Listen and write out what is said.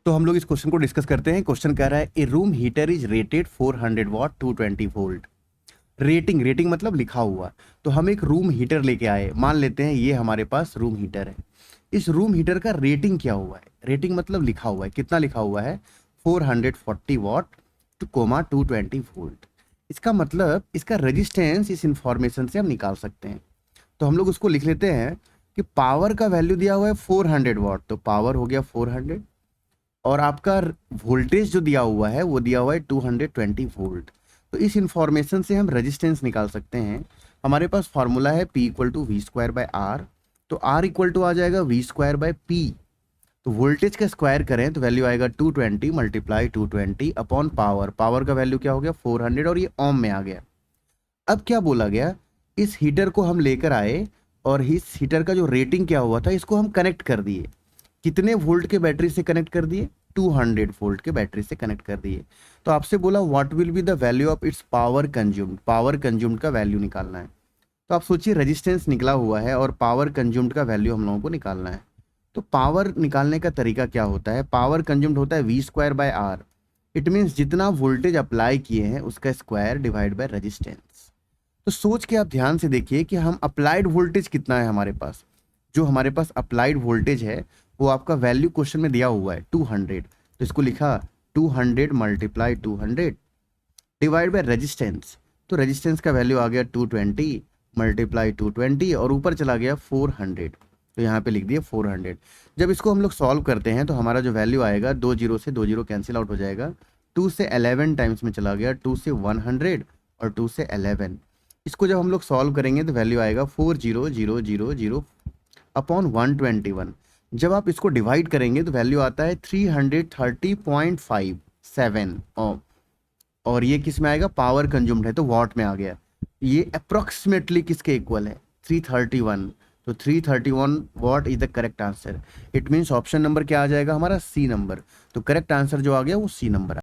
तो हम लोग इस क्वेश्चन को डिस्कस करते हैं। क्वेश्चन कह रहा है a room heater is rated 400 watt 220 volt. Rating मतलब लिखा हुआ। तो हम एक रूम हीटर लेके आए, मान लेते हैं ये हमारे पास रूम हीटर है। इस रूम हीटर का रेटिंग क्या हुआ है? रेटिंग मतलब लिखा हुआ है, कितना लिखा हुआ है? 440 वॉट टू कोमा 220 वोल्ट। इसका मतलब इसका रेजिस्टेंस इस इंफॉर्मेशन से हम निकाल सकते हैं। तो हम लोग उसको लिख लेते हैं कि पावर का वैल्यू दिया हुआ है 400 वॉट, तो पावर हो गया 400, और आपका वोल्टेज जो दिया हुआ है वो दिया हुआ है 220 वोल्ट। तो इस इंफॉर्मेशन से हम रेजिस्टेंस निकाल सकते हैं। हमारे पास फॉर्मूला है P equal to V square by आर। तो R इक्वल टू आ जाएगा वी स्क्वायर बाय पी। तो वोल्टेज का स्क्वायर करें तो वैल्यू आएगा 220 मल्टीप्लाई 220 अपॉन पावर। पावर का वैल्यू क्या हो गया? 400, और ये ओम में आ गया। अब क्या बोला गया, इस हीटर को हम लेकर आए और इस हीटर का जो रेटिंग क्या हुआ था इसको हम कनेक्ट कर दिए। कितने वोल्ट के बैटरी से कनेक्ट कर दिए? 200 वोल्ट के बैटरी से कनेक्ट कर दिए। तो आपसे बोला what will be the value of its power consumed. Power consumed का वैल्यू निकालना है। तो आप सोचिए, रेजिस्टेंस निकला हुआ है और पावर कंज्यूम्ड का वैल्यू हम लोगों को निकालना है। तो पावर निकालने का तरीका क्या होता है? पावर कंज्यूम्ड होता है V square by R. It means जितना वोल्टेज अप्लाई किए हैं उसका स्क्वायर डिवाइड बाय रेजिस्टेंस। तो सोच के आप ध्यान से देखिए कि हम अप्लाइड वोल्टेज कितना है हमारे पास। जो हमारे पास अप्लाइड वोल्टेज है वो आपका वैल्यू क्वेश्चन में दिया हुआ है 200। तो इसको लिखा 200 मल्टीप्लाई 200 डिवाइड बाय रेजिस्टेंस। तो रेजिस्टेंस का वैल्यू आ गया 220 मल्टीप्लाई 220 और ऊपर चला गया 400। तो यहाँ पे लिख दिया 400। जब इसको हम लोग सॉल्व करते हैं तो हमारा जो वैल्यू आएगा, 2 जीरो से 2 जीरो कैंसिल आउट हो जाएगा। 2 से 11 टाइम्स में चला गया, 2 से 100 और 2 से 11। इसको जब हम लोग सॉल्व करेंगे तो वैल्यू आएगा 40000 अपॉन 121। जब आप इसको डिवाइड करेंगे तो वैल्यू आता है 330.57 और ये किस में आएगा? पावर कंज्यूम्ड है तो वॉट में आ गया। ये अप्रोक्सीमेटली किसके इक्वल है? 331। तो 331 watt is the correct answer. It means option number क्या आ जाएगा हमारा? C number. तो करेक्ट आंसर जो आ गया वो सी नंबर।